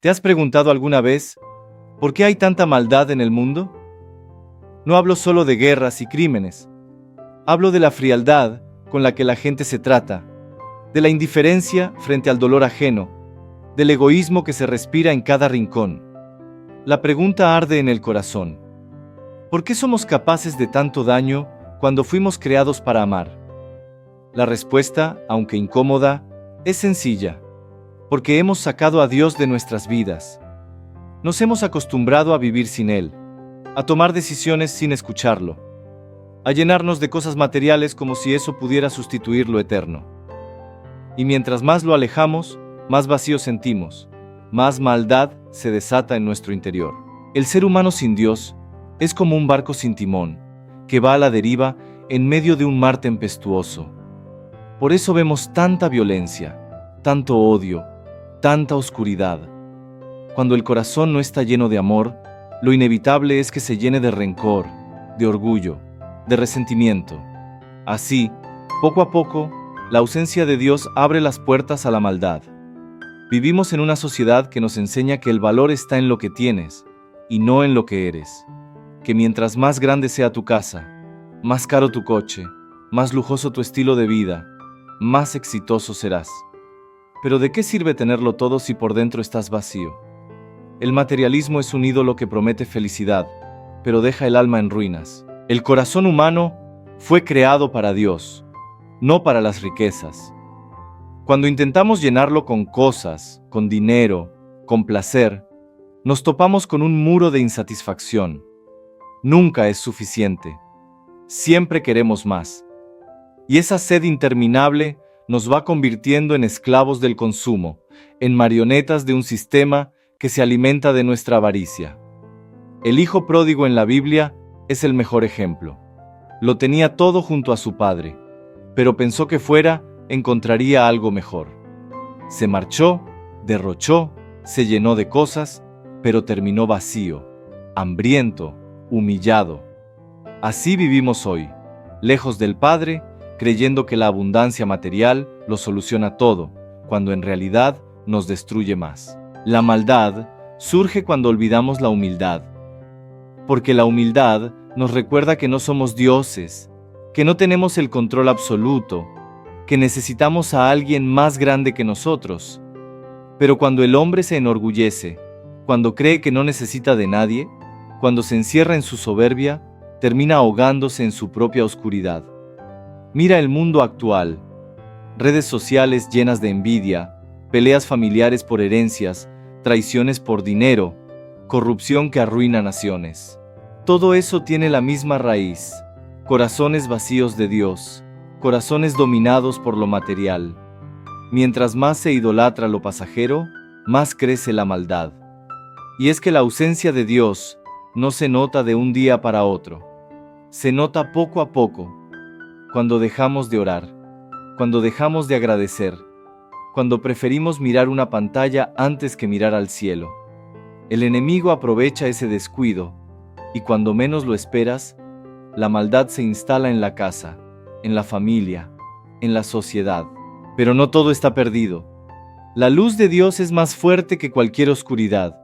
¿Te has preguntado alguna vez por qué hay tanta maldad en el mundo? No hablo solo de guerras y crímenes. Hablo de la frialdad con la que la gente se trata, de la indiferencia frente al dolor ajeno, del egoísmo que se respira en cada rincón. La pregunta arde en el corazón. ¿Por qué somos capaces de tanto daño cuando fuimos creados para amar? La respuesta, aunque incómoda, es sencilla. Porque hemos sacado a Dios de nuestras vidas. Nos hemos acostumbrado a vivir sin Él, a tomar decisiones sin escucharlo, a llenarnos de cosas materiales como si eso pudiera sustituir lo eterno. Y mientras más lo alejamos, más vacío sentimos, más maldad se desata en nuestro interior. El ser humano sin Dios es como un barco sin timón, que va a la deriva en medio de un mar tempestuoso. Por eso vemos tanta violencia, tanto odio, tanta oscuridad. Cuando el corazón no está lleno de amor, lo inevitable es que se llene de rencor, de orgullo, de resentimiento. Así, poco a poco, la ausencia de Dios abre las puertas a la maldad. Vivimos en una sociedad que nos enseña que el valor está en lo que tienes y no en lo que eres. Que mientras más grande sea tu casa, más caro tu coche, más lujoso tu estilo de vida, más exitoso serás. Pero ¿de qué sirve tenerlo todo si por dentro estás vacío? El materialismo es un ídolo que promete felicidad, pero deja el alma en ruinas. El corazón humano fue creado para Dios, no para las riquezas. Cuando intentamos llenarlo con cosas, con dinero, con placer, nos topamos con un muro de insatisfacción. Nunca es suficiente. Siempre queremos más. Y esa sed interminable nos va convirtiendo en esclavos del consumo, en marionetas de un sistema que se alimenta de nuestra avaricia. El hijo pródigo en la Biblia es el mejor ejemplo. Lo tenía todo junto a su padre, pero pensó que fuera encontraría algo mejor. Se marchó, derrochó, se llenó de cosas, pero terminó vacío, hambriento, humillado. Así vivimos hoy, lejos del Padre, creyendo que la abundancia material lo soluciona todo, cuando en realidad nos destruye más. La maldad surge cuando olvidamos la humildad, porque la humildad nos recuerda que no somos dioses, que no tenemos el control absoluto, que necesitamos a alguien más grande que nosotros. Pero cuando el hombre se enorgullece, cuando cree que no necesita de nadie, cuando se encierra en su soberbia, termina ahogándose en su propia oscuridad. Mira el mundo actual, redes sociales llenas de envidia, peleas familiares por herencias, traiciones por dinero, corrupción que arruina naciones. Todo eso tiene la misma raíz, corazones vacíos de Dios, corazones dominados por lo material. Mientras más se idolatra lo pasajero, más crece la maldad. Y es que la ausencia de Dios no se nota de un día para otro, se nota poco a poco. Cuando dejamos de orar, cuando dejamos de agradecer, cuando preferimos mirar una pantalla antes que mirar al cielo. El enemigo aprovecha ese descuido, y cuando menos lo esperas, la maldad se instala en la casa, en la familia, en la sociedad. Pero no todo está perdido. La luz de Dios es más fuerte que cualquier oscuridad.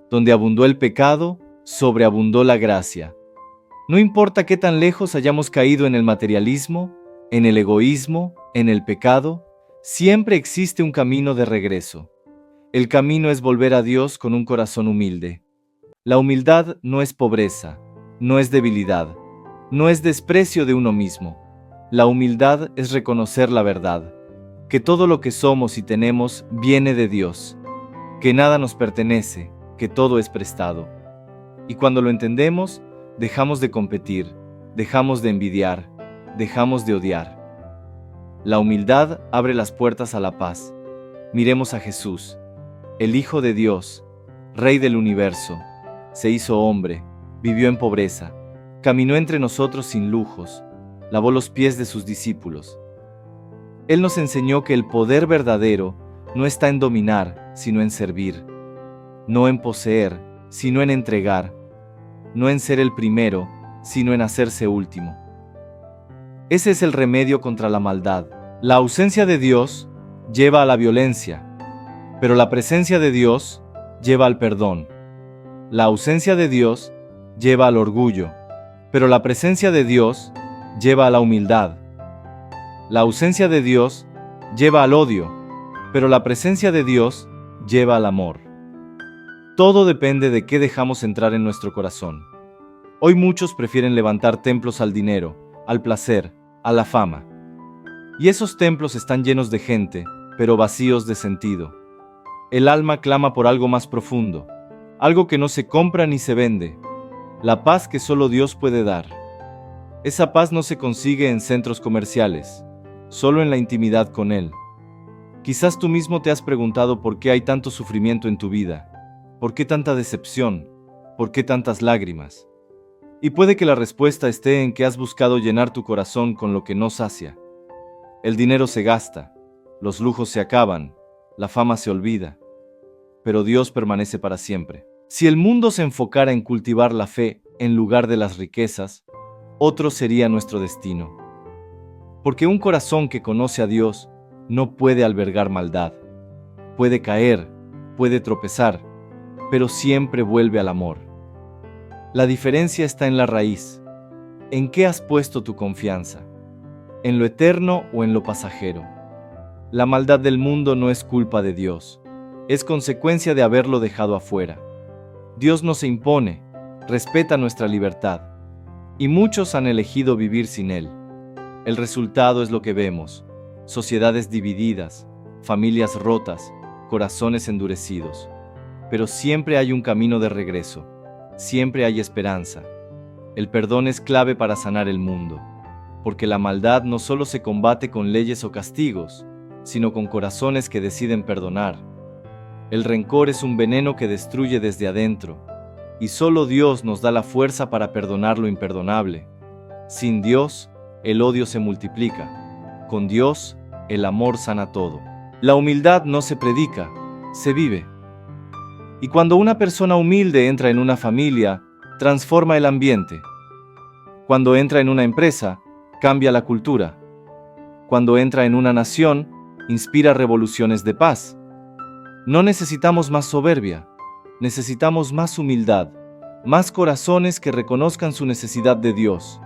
Donde abundó el pecado, sobreabundó la gracia. No importa qué tan lejos hayamos caído en el materialismo, en el egoísmo, en el pecado, siempre existe un camino de regreso. El camino es volver a Dios con un corazón humilde. La humildad no es pobreza, no es debilidad, no es desprecio de uno mismo. La humildad es reconocer la verdad, que todo lo que somos y tenemos viene de Dios, que nada nos pertenece, que todo es prestado. Y cuando lo entendemos, dejamos de competir, dejamos de envidiar, dejamos de odiar. La humildad abre las puertas a la paz. Miremos a Jesús, el Hijo de Dios, Rey del universo. Se hizo hombre, vivió en pobreza, caminó entre nosotros sin lujos, lavó los pies de sus discípulos. Él nos enseñó que el poder verdadero no está en dominar, sino en servir, no en poseer, sino en entregar, no en ser el primero, sino en hacerse último. Ese es el remedio contra la maldad. La ausencia de Dios lleva a la violencia, pero la presencia de Dios lleva al perdón. La ausencia de Dios lleva al orgullo, pero la presencia de Dios lleva a la humildad. La ausencia de Dios lleva al odio, pero la presencia de Dios lleva al amor. Todo depende de qué dejamos entrar en nuestro corazón. Hoy muchos prefieren levantar templos al dinero, al placer, a la fama. Y esos templos están llenos de gente, pero vacíos de sentido. El alma clama por algo más profundo, algo que no se compra ni se vende, la paz que solo Dios puede dar. Esa paz no se consigue en centros comerciales, solo en la intimidad con Él. Quizás tú mismo te has preguntado por qué hay tanto sufrimiento en tu vida, por qué tanta decepción, por qué tantas lágrimas. Y puede que la respuesta esté en que has buscado llenar tu corazón con lo que no sacia. El dinero se gasta, los lujos se acaban, la fama se olvida, pero Dios permanece para siempre. Si el mundo se enfocara en cultivar la fe en lugar de las riquezas, otro sería nuestro destino. Porque un corazón que conoce a Dios no puede albergar maldad. Puede caer, puede tropezar, pero siempre vuelve al amor. La diferencia está en la raíz. ¿En qué has puesto tu confianza? ¿En lo eterno o en lo pasajero? La maldad del mundo no es culpa de Dios, es consecuencia de haberlo dejado afuera. Dios no se impone, respeta nuestra libertad, y muchos han elegido vivir sin Él. El resultado es lo que vemos: sociedades divididas, familias rotas, corazones endurecidos. Pero siempre hay un camino de regreso, siempre hay esperanza. El perdón es clave para sanar el mundo, porque la maldad no solo se combate con leyes o castigos, sino con corazones que deciden perdonar. El rencor es un veneno que destruye desde adentro, y solo Dios nos da la fuerza para perdonar lo imperdonable. Sin Dios, el odio se multiplica. Con Dios, el amor sana todo. La humildad no se predica, se vive. Y cuando una persona humilde entra en una familia, transforma el ambiente. Cuando entra en una empresa, cambia la cultura. Cuando entra en una nación, inspira revoluciones de paz. No necesitamos más soberbia, necesitamos más humildad, más corazones que reconozcan su necesidad de Dios.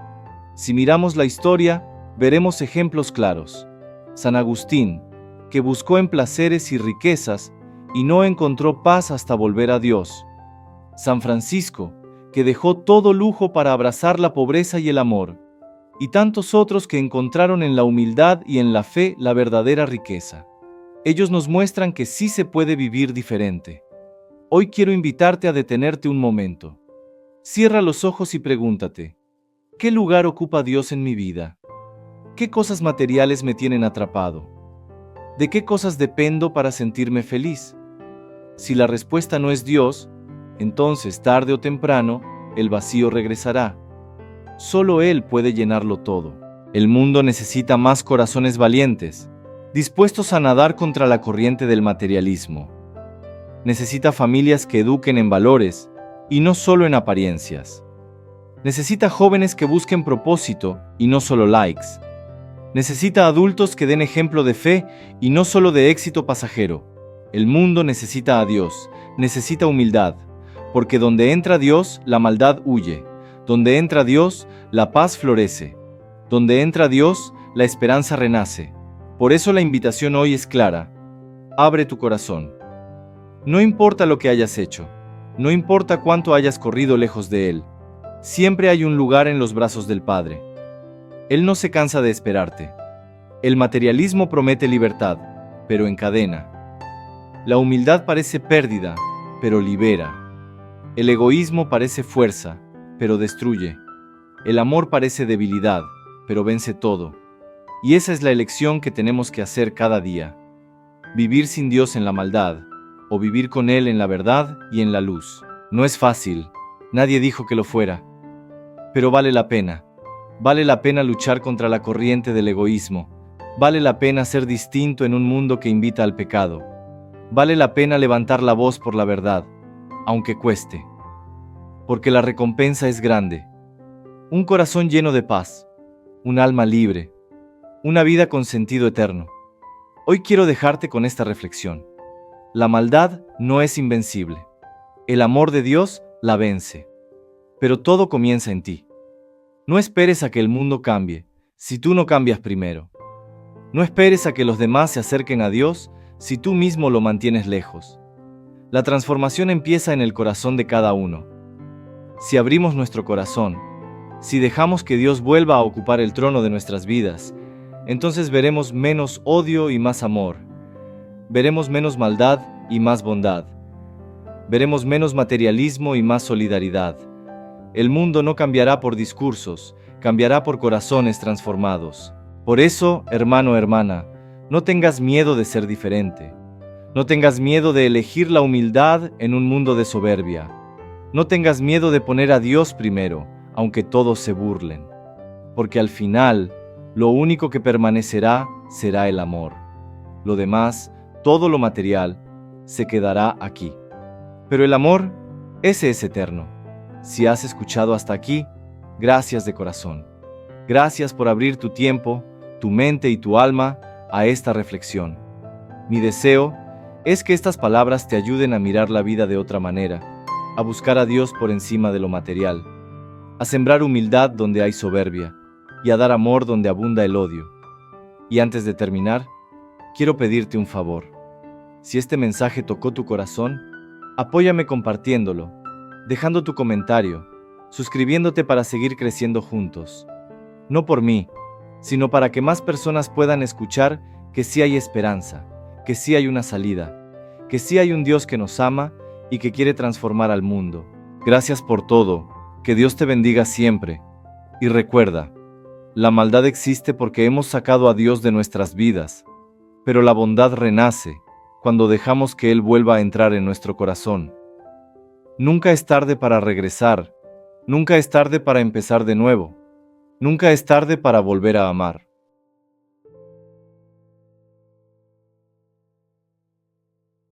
Si miramos la historia, veremos ejemplos claros. San Agustín, que buscó en placeres y riquezas y no encontró paz hasta volver a Dios. San Francisco, que dejó todo lujo para abrazar la pobreza y el amor. Y tantos otros que encontraron en la humildad y en la fe la verdadera riqueza. Ellos nos muestran que sí se puede vivir diferente. Hoy quiero invitarte a detenerte un momento. Cierra los ojos y pregúntate: ¿qué lugar ocupa Dios en mi vida? ¿Qué cosas materiales me tienen atrapado? ¿De qué cosas dependo para sentirme feliz? Si la respuesta no es Dios, entonces tarde o temprano el vacío regresará. Solo Él puede llenarlo todo. El mundo necesita más corazones valientes, dispuestos a nadar contra la corriente del materialismo. Necesita familias que eduquen en valores y no solo en apariencias. Necesita jóvenes que busquen propósito y no solo likes. Necesita adultos que den ejemplo de fe y no solo de éxito pasajero. El mundo necesita a Dios, necesita humildad, porque donde entra Dios, la maldad huye. Donde entra Dios, la paz florece. Donde entra Dios, la esperanza renace. Por eso la invitación hoy es clara: abre tu corazón. No importa lo que hayas hecho, no importa cuánto hayas corrido lejos de Él, siempre hay un lugar en los brazos del Padre. Él no se cansa de esperarte. El materialismo promete libertad, pero encadena. La humildad parece pérdida, pero libera. El egoísmo parece fuerza, pero destruye. El amor parece debilidad, pero vence todo. Y esa es la elección que tenemos que hacer cada día. Vivir sin Dios en la maldad, o vivir con Él en la verdad y en la luz. No es fácil, nadie dijo que lo fuera. Pero vale la pena. Vale la pena luchar contra la corriente del egoísmo. Vale la pena ser distinto en un mundo que invita al pecado. Vale la pena levantar la voz por la verdad, aunque cueste. Porque la recompensa es grande. Un corazón lleno de paz, un alma libre, una vida con sentido eterno. Hoy quiero dejarte con esta reflexión. La maldad no es invencible. El amor de Dios la vence. Pero todo comienza en ti. No esperes a que el mundo cambie, si tú no cambias primero. No esperes a que los demás se acerquen a Dios, si tú mismo lo mantienes lejos. La transformación empieza en el corazón de cada uno. Si abrimos nuestro corazón, si dejamos que Dios vuelva a ocupar el trono de nuestras vidas, entonces veremos menos odio y más amor. Veremos menos maldad y más bondad. Veremos menos materialismo y más solidaridad. El mundo no cambiará por discursos, cambiará por corazones transformados. Por eso, hermano, hermana, no tengas miedo de ser diferente. No tengas miedo de elegir la humildad en un mundo de soberbia. No tengas miedo de poner a Dios primero, aunque todos se burlen. Porque al final, lo único que permanecerá será el amor. Lo demás, todo lo material, se quedará aquí. Pero el amor, ese es eterno. Si has escuchado hasta aquí, gracias de corazón. Gracias por abrir tu tiempo, tu mente y tu alma a esta reflexión. Mi deseo es que estas palabras te ayuden a mirar la vida de otra manera, a buscar a Dios por encima de lo material, a sembrar humildad donde hay soberbia y a dar amor donde abunda el odio. Y antes de terminar, quiero pedirte un favor. Si este mensaje tocó tu corazón, apóyame compartiéndolo, dejando tu comentario, suscribiéndote para seguir creciendo juntos. No por mí, sino para que más personas puedan escuchar que sí hay esperanza, que sí hay una salida, que sí hay un Dios que nos ama y que quiere transformar al mundo. Gracias por todo, que Dios te bendiga siempre. Y recuerda, la maldad existe porque hemos sacado a Dios de nuestras vidas, pero la bondad renace cuando dejamos que Él vuelva a entrar en nuestro corazón. Nunca es tarde para regresar, nunca es tarde para empezar de nuevo, nunca es tarde para volver a amar.